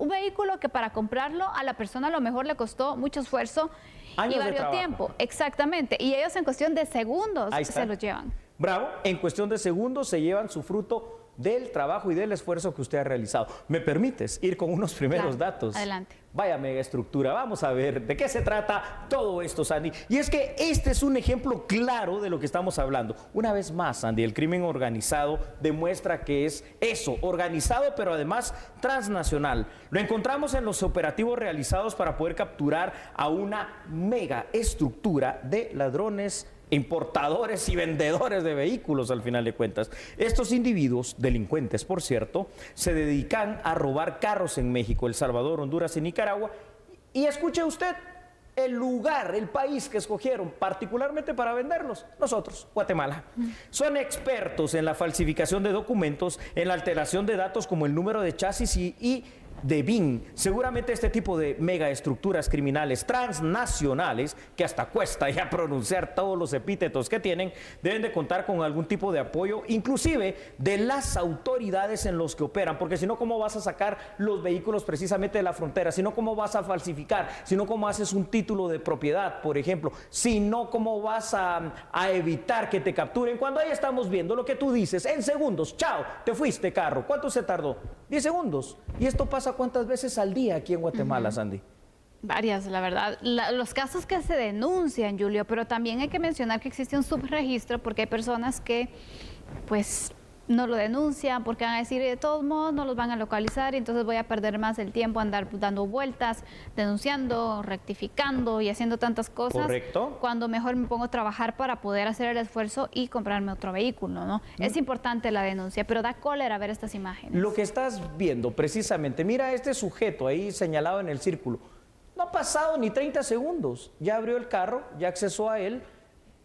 que para comprarlo a la persona a lo mejor le costó mucho esfuerzo y varios tiempo. Exactamente, y ellos en cuestión de segundos se los llevan. Bravo, en cuestión de segundos se llevan su fruto del trabajo y del esfuerzo que usted ha realizado. ¿Me permites ir con unos primeros datos? Adelante. Vaya mega estructura, vamos a ver de qué se trata todo esto, Sandy. Y es que este es un ejemplo claro de lo que estamos hablando. Una vez más, Sandy, el crimen organizado demuestra que es eso, organizado pero además transnacional. Lo encontramos en los operativos realizados para poder capturar a una mega estructura de ladrones, importadores y vendedores de vehículos al final de cuentas. Estos individuos, delincuentes por cierto, se dedican a robar carros en México, El Salvador, Honduras y Nicaragua. Y escuche usted el lugar, el país que escogieron particularmente para venderlos, nosotros, Guatemala. Son expertos en la falsificación de documentos, en la alteración de datos como el número de chasis y de BIN. Seguramente este tipo de megaestructuras criminales transnacionales, que hasta cuesta ya pronunciar todos los epítetos que tienen, deben de contar con algún tipo de apoyo, inclusive de las autoridades en los que operan, porque si no, ¿cómo vas a sacar los vehículos precisamente de la frontera? Si no, ¿cómo vas a falsificar? Si no, ¿cómo haces un título de propiedad, por ejemplo? Si no, ¿cómo vas a evitar que te capturen? Cuando ahí estamos viendo lo que tú dices, en segundos, chao, te fuiste carro. ¿Cuánto se tardó? 10 segundos. Y esto pasa ¿cuántas veces al día aquí en Guatemala, Sandy? Varias, la verdad. Los casos que se denuncian, Julio, pero también hay que mencionar que existe un subregistro porque hay personas que, pues, no lo denuncian porque van a decir, de todos modos, no los van a localizar y entonces voy a perder más el tiempo andar dando vueltas, denunciando, rectificando y haciendo tantas cosas. Correcto. Cuando mejor me pongo a trabajar para poder hacer el esfuerzo y comprarme otro vehículo, ¿no? Es importante la denuncia, pero da cólera ver estas imágenes. Lo que estás viendo precisamente, mira este sujeto ahí señalado en el círculo, no ha pasado ni 30 segundos, ya abrió el carro, ya accesó a él,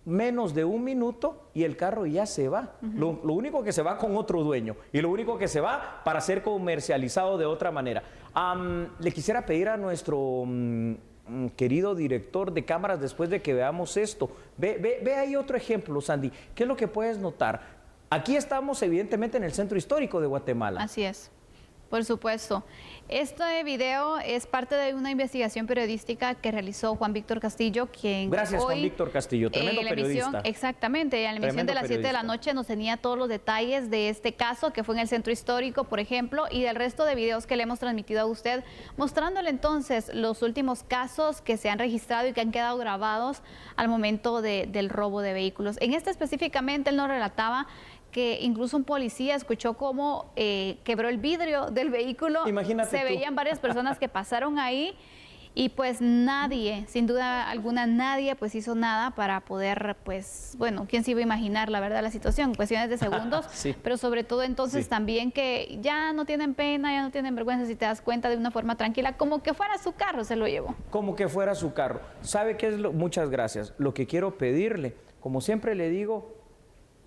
menos de 1 minuto y el carro ya se va. Lo único que se va con otro dueño y lo único que se va para ser comercializado de otra manera. Le quisiera pedir a nuestro querido director de cámaras, después de que veamos esto, ve ahí otro ejemplo, Sandy. ¿Qué es lo que puedes notar? Aquí estamos evidentemente en el centro histórico de Guatemala. Así es. Por supuesto. Este video es parte de una investigación periodística que realizó Juan Víctor Castillo, quien Gracias, Juan Víctor Castillo, tremendo periodista. Exactamente, en la emisión de las 7 de la noche nos tenía todos los detalles de este caso que fue en el centro histórico, por ejemplo, y del resto de videos que le hemos transmitido a usted, mostrándole entonces los últimos casos que se han registrado y que han quedado grabados al momento del robo de vehículos. En este específicamente él nos relataba que incluso un policía escuchó cómo quebró el vidrio del vehículo. Imagínate Se veían varias personas que pasaron ahí y pues nadie, sin duda alguna nadie pues hizo nada para poder, pues bueno, quién se iba a imaginar la verdad la situación, cuestiones de segundos, sí. Pero sobre todo entonces también que ya no tienen pena, ya no tienen vergüenza, si te das cuenta, de una forma tranquila, como que fuera su carro se lo llevó. Como que fuera su carro. ¿Sabe qué es lo? Muchas gracias. Lo que quiero pedirle, como siempre le digo,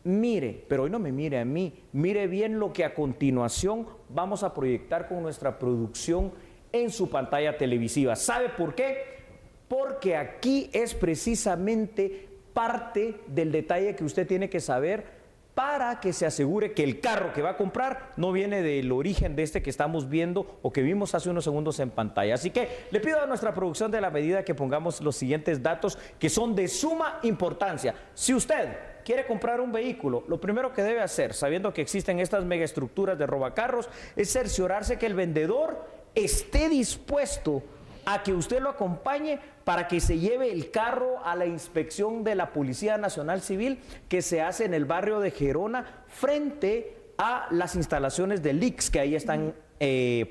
mire, pero hoy no me mire a mí, mire bien lo que a continuación vamos a proyectar con nuestra producción en su pantalla televisiva. ¿Sabe por qué? Porque aquí es precisamente parte del detalle que usted tiene que saber para que se asegure que el carro que va a comprar no viene del origen de este que estamos viendo o que vimos hace unos segundos en pantalla. Así que le pido a nuestra producción de la medida que pongamos los siguientes datos que son de suma importancia. Si usted quiere comprar un vehículo, lo primero que debe hacer, sabiendo que existen estas megaestructuras de robacarros, es cerciorarse que el vendedor esté dispuesto a que usted lo acompañe para que se lleve el carro a la inspección de la Policía Nacional Civil que se hace en el barrio de Gerona frente a las instalaciones de Lix que ahí están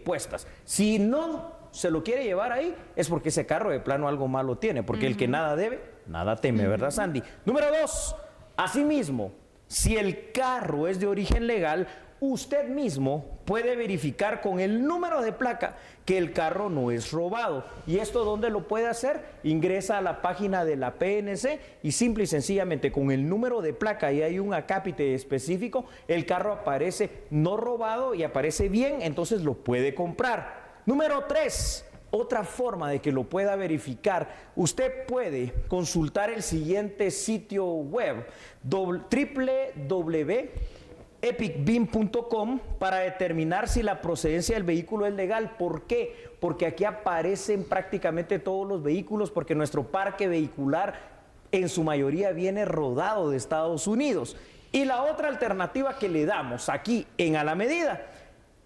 puestas. Si no se lo quiere llevar ahí, es porque ese carro de plano algo malo tiene, porque el que nada debe, nada teme, ¿verdad, Sandy? Número 2, asimismo, si el carro es de origen legal, usted mismo puede verificar con el número de placa que el carro no es robado. ¿Y esto dónde lo puede hacer? Ingresa a la página de la PNC y simple y sencillamente con el número de placa, y hay un acápite específico, el carro aparece no robado y aparece bien, entonces lo puede comprar. Número 3, otra forma de que lo pueda verificar, usted puede consultar el siguiente sitio web, www.epicbin.com, para determinar si la procedencia del vehículo es legal. ¿Por qué? Porque aquí aparecen prácticamente todos los vehículos, porque nuestro parque vehicular en su mayoría viene rodado de Estados Unidos. Y la otra alternativa que le damos aquí en A la Medida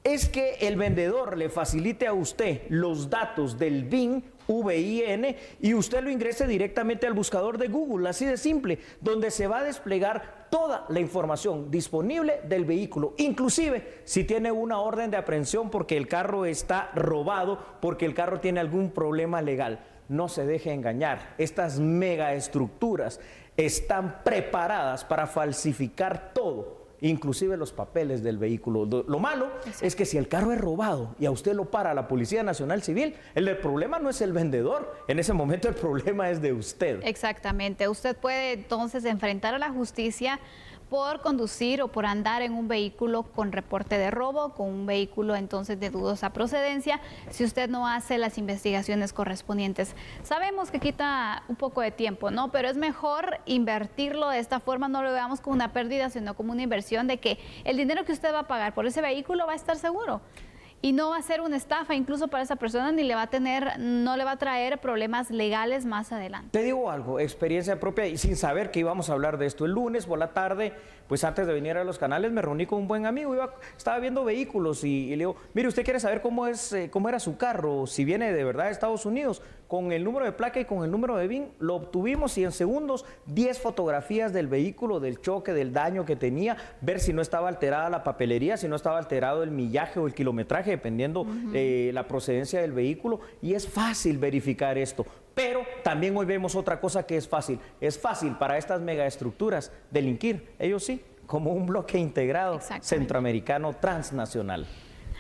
es que el vendedor le facilite a usted los datos del VIN, VIN, y usted lo ingrese directamente al buscador de Google, así de simple, donde se va a desplegar toda la información disponible del vehículo, inclusive si tiene una orden de aprehensión porque el carro está robado, porque el carro tiene algún problema legal. No se deje engañar, estas megaestructuras están preparadas para falsificar todo, inclusive los papeles del vehículo. Lo malo es que si el carro es robado y a usted lo para la Policía Nacional Civil, el problema no es el vendedor, en ese momento el problema es de usted. Exactamente, usted puede entonces enfrentar a la justicia por conducir o por andar en un vehículo con reporte de robo, con un vehículo entonces de dudosa procedencia, si usted no hace las investigaciones correspondientes. Sabemos que quita un poco de tiempo, ¿no? Pero es mejor invertirlo de esta forma, no lo veamos como una pérdida, sino como una inversión de que el dinero que usted va a pagar por ese vehículo va a estar seguro. Y no va a ser una estafa incluso para esa persona, ni le va a tener, no le va a traer problemas legales más adelante. Te digo algo, experiencia propia, y sin saber que íbamos a hablar de esto el lunes por la tarde, pues antes de venir a los canales me reuní con un buen amigo, estaba viendo vehículos y le digo, mire, ¿usted quiere saber cómo era su carro, si viene de verdad de Estados Unidos? Con el número de placa y con el número de VIN lo obtuvimos, y en segundos 10 fotografías del vehículo, del choque, del daño que tenía, ver si no estaba alterada la papelería, si no estaba alterado el millaje o el kilometraje, dependiendo la procedencia del vehículo, y es fácil verificar esto. Pero también hoy vemos otra cosa que es fácil para estas megaestructuras delinquir, ellos sí, como un bloque integrado centroamericano transnacional.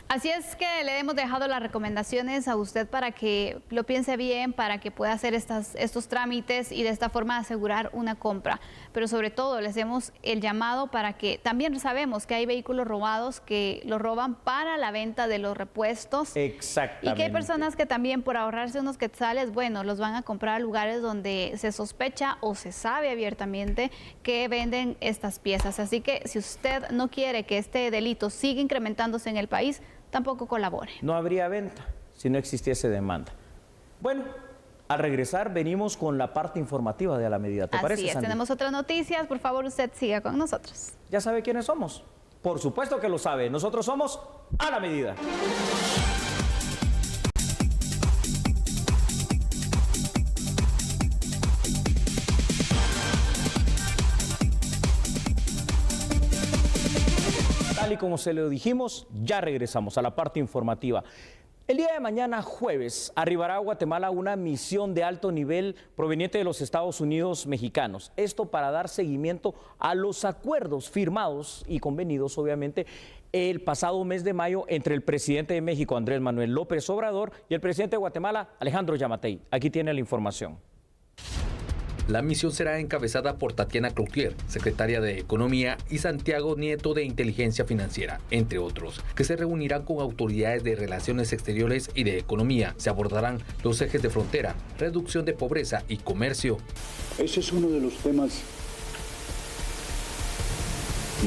Así es que le hemos dejado las recomendaciones a usted para que lo piense bien, para que pueda hacer estos trámites y de esta forma asegurar una compra. Pero sobre todo les hacemos el llamado para que también sabemos que hay vehículos robados que los roban para la venta de los repuestos. Exactamente. Y que hay personas que también por ahorrarse unos quetzales, bueno, los van a comprar a lugares donde se sospecha o se sabe abiertamente que venden estas piezas. Así que si usted no quiere que este delito siga incrementándose en el país, tampoco colabore. No habría venta si no existiese demanda. Bueno, al regresar venimos con la parte informativa de A la Medida. ¿Te parece, Sandy? Tenemos otras noticias. Por favor, usted siga con nosotros. ¿Ya sabe quiénes somos? Por supuesto que lo sabe. Nosotros somos A la Medida. Tal y como se lo dijimos, ya regresamos a la parte informativa. El día de mañana, jueves, arribará a Guatemala una misión de alto nivel proveniente de los Estados Unidos mexicanos. Esto para dar seguimiento a los acuerdos firmados y convenidos, obviamente, el pasado mes de mayo entre el presidente de México, Andrés Manuel López Obrador, y el presidente de Guatemala, Alejandro Yamatei. Aquí tiene la información. La misión será encabezada por Tatiana Cloutier, secretaria de Economía, y Santiago Nieto de Inteligencia Financiera, entre otros, que se reunirán con autoridades de Relaciones Exteriores y de Economía. Se abordarán los ejes de frontera, reducción de pobreza y comercio. Ese es uno de los temas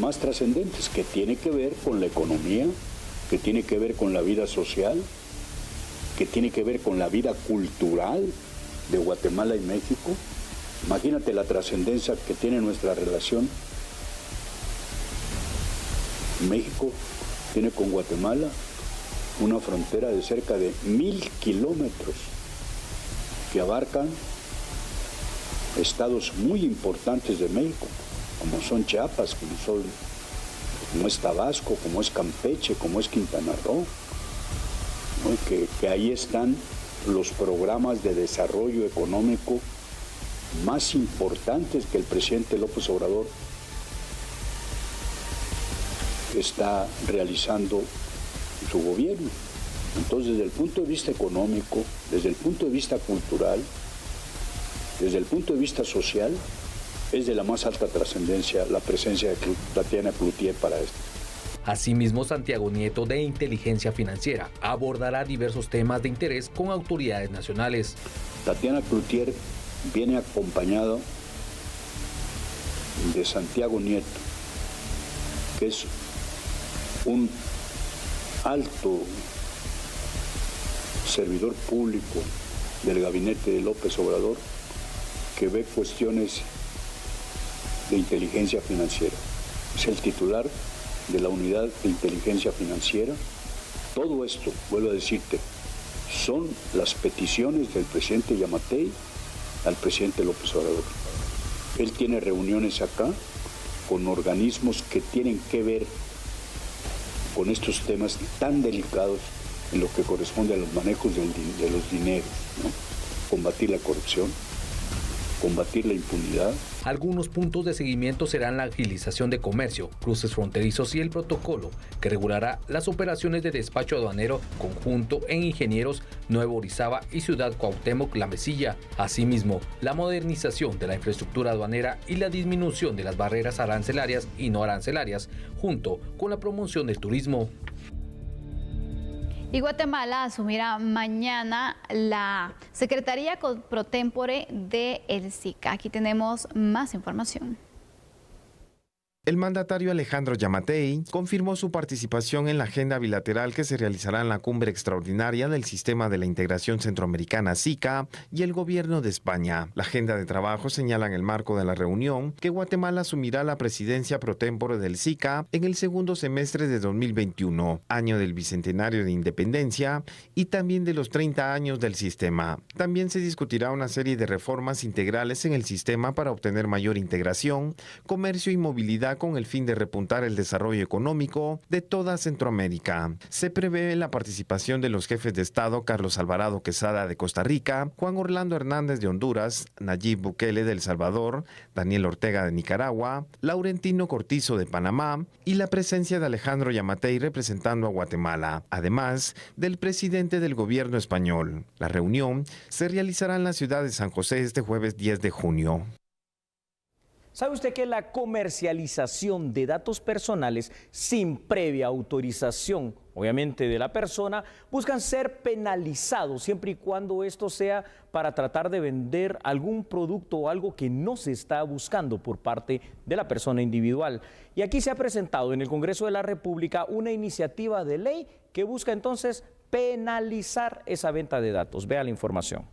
más trascendentes, que tiene que ver con la economía, que tiene que ver con la vida social, que tiene que ver con la vida cultural de Guatemala y México. Imagínate la trascendencia que tiene nuestra relación. México tiene con Guatemala una frontera de cerca de 1000 kilómetros que abarcan estados muy importantes de México, como son Chiapas, como son como es Tabasco, como es Campeche, como es Quintana Roo, ¿no? Que ahí están los programas de desarrollo económico más importantes que el presidente López Obrador está realizando su gobierno. Entonces, desde el punto de vista económico, desde el punto de vista cultural, desde el punto de vista social, es de la más alta trascendencia la presencia de Tatiana Cloutier para esto. Asimismo, Santiago Nieto, de Inteligencia Financiera, abordará diversos temas de interés con autoridades nacionales. Tatiana Cloutier viene acompañado de Santiago Nieto, que es un alto servidor público del gabinete de López Obrador, que ve cuestiones de inteligencia financiera. Es el titular de la unidad de inteligencia financiera. Todo esto, vuelvo a decirte, son las peticiones del presidente Yamatei al presidente López Obrador. Él tiene reuniones acá con organismos que tienen que ver con estos temas tan delicados en lo que corresponde a los manejos de los dineros, ¿no? Combatir la corrupción, combatir la impunidad. Algunos puntos de seguimiento serán la agilización de comercio, cruces fronterizos y el protocolo que regulará las operaciones de despacho aduanero conjunto en Ingenieros, Nuevo Orizaba y Ciudad Cuauhtémoc La Mesilla. Asimismo, la modernización de la infraestructura aduanera y la disminución de las barreras arancelarias y no arancelarias, junto con la promoción del turismo. Y Guatemala asumirá mañana la Secretaría Pro Tempore del SICA. Aquí tenemos más información. El mandatario Alejandro Yamatei confirmó su participación en la agenda bilateral que se realizará en la cumbre extraordinaria del Sistema de la Integración Centroamericana SICA y el gobierno de España. La agenda de trabajo señala en el marco de la reunión que Guatemala asumirá la presidencia pro tempore del SICA en el segundo semestre de 2021, año del bicentenario de independencia y también de los 30 años del sistema. También se discutirá una serie de reformas integrales en el sistema para obtener mayor integración, comercio y movilidad con el fin de repuntar el desarrollo económico de toda Centroamérica. Se prevé la participación de los jefes de Estado Carlos Alvarado Quesada de Costa Rica, Juan Orlando Hernández de Honduras, Nayib Bukele de El Salvador, Daniel Ortega de Nicaragua, Laurentino Cortizo de Panamá y la presencia de Alejandro Yamatei representando a Guatemala, además del presidente del gobierno español. La reunión se realizará en la ciudad de San José este jueves 10 de junio. ¿Sabe usted que la comercialización de datos personales sin previa autorización, obviamente de la persona, buscan ser penalizados siempre y cuando esto sea para tratar de vender algún producto o algo que no se está buscando por parte de la persona individual? Y aquí se ha presentado en el Congreso de la República una iniciativa de ley que busca entonces penalizar esa venta de datos. Vea la información.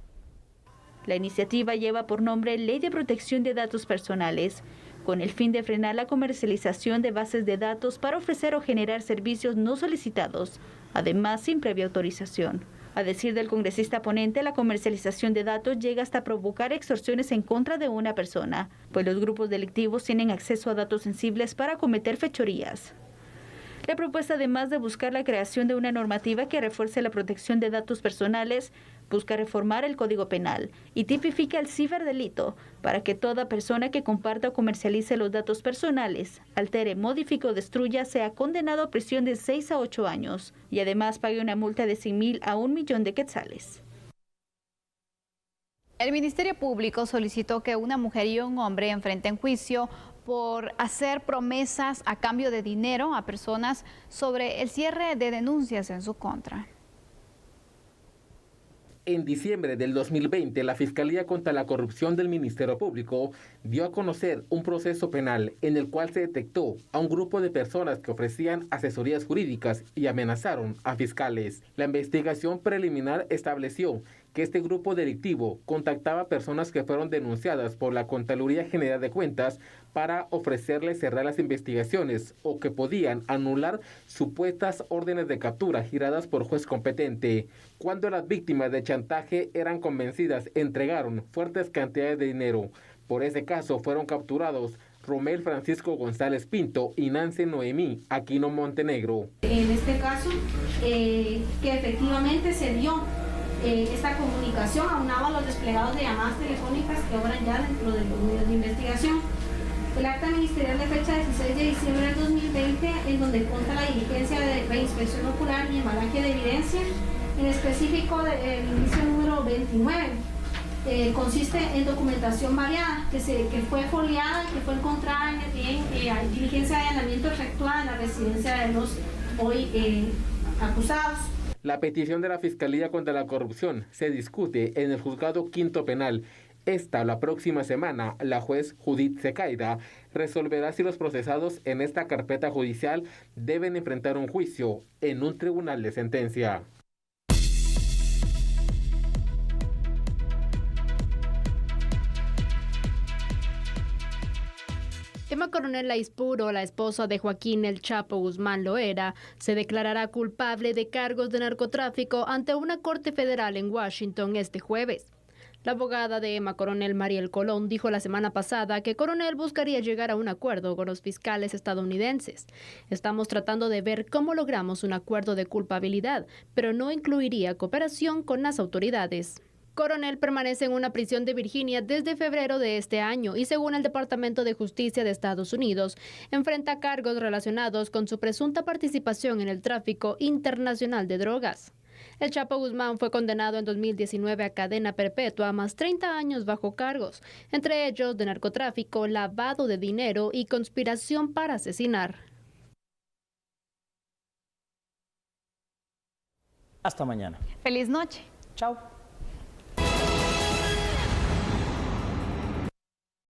La iniciativa lleva por nombre Ley de Protección de Datos Personales, con el fin de frenar la comercialización de bases de datos para ofrecer o generar servicios no solicitados, además sin previa autorización. A decir del congresista ponente, la comercialización de datos llega hasta provocar extorsiones en contra de una persona, pues los grupos delictivos tienen acceso a datos sensibles para cometer fechorías. La propuesta, además de buscar la creación de una normativa que refuerce la protección de datos personales, busca reformar el Código Penal y tipifica el ciberdelito para que toda persona que comparta o comercialice los datos personales, altere, modifique o destruya sea condenado a prisión de 6 a 8 años y además pague una multa de 100,000 a 1,000,000 de quetzales. El Ministerio Público solicitó que una mujer y un hombre enfrenten juicio por hacer promesas a cambio de dinero a personas sobre el cierre de denuncias en su contra. En diciembre del 2020, la Fiscalía contra la Corrupción del Ministerio Público dio a conocer un proceso penal en el cual se detectó a un grupo de personas que ofrecían asesorías jurídicas y amenazaron a fiscales. La investigación preliminar estableció que este grupo delictivo contactaba a personas que fueron denunciadas por la Contraloría General de Cuentas para ofrecerles cerrar las investigaciones o que podían anular supuestas órdenes de captura giradas por juez competente. Cuando las víctimas de chantaje eran convencidas, entregaron fuertes cantidades de dinero. Por ese caso fueron capturados Romel Francisco González Pinto y Nance Noemí Aquino Montenegro. En este caso, que efectivamente se dio esta comunicación aunado a los desplegados de llamadas telefónicas que obran ya dentro de los medios de investigación. El acta ministerial de fecha 16 de diciembre del 2020, en donde consta la diligencia de reinspección ocular y embalaje de evidencia, en específico el inicio número 29, consiste en documentación variada que fue foliada y que fue encontrada en diligencia de allanamiento efectuada en la residencia de los hoy acusados. La petición de la Fiscalía contra la Corrupción se discute en el Juzgado Quinto Penal. La próxima semana, la juez Judith Secaida resolverá si los procesados en esta carpeta judicial deben enfrentar un juicio en un tribunal de sentencia. Emma Coronel Aispuro, la esposa de Joaquín El Chapo Guzmán Loera, se declarará culpable de cargos de narcotráfico ante una corte federal en Washington este jueves. La abogada de Emma Coronel, Mariel Colón, dijo la semana pasada que Coronel buscaría llegar a un acuerdo con los fiscales estadounidenses. Estamos tratando de ver cómo logramos un acuerdo de culpabilidad, pero no incluiría cooperación con las autoridades. Coronel permanece en una prisión de Virginia desde febrero de este año y, según el Departamento de Justicia de Estados Unidos, enfrenta cargos relacionados con su presunta participación en el tráfico internacional de drogas. El Chapo Guzmán fue condenado en 2019 a cadena perpetua más 30 años bajo cargos, entre ellos de narcotráfico, lavado de dinero y conspiración para asesinar. Hasta mañana. Feliz noche. Chao.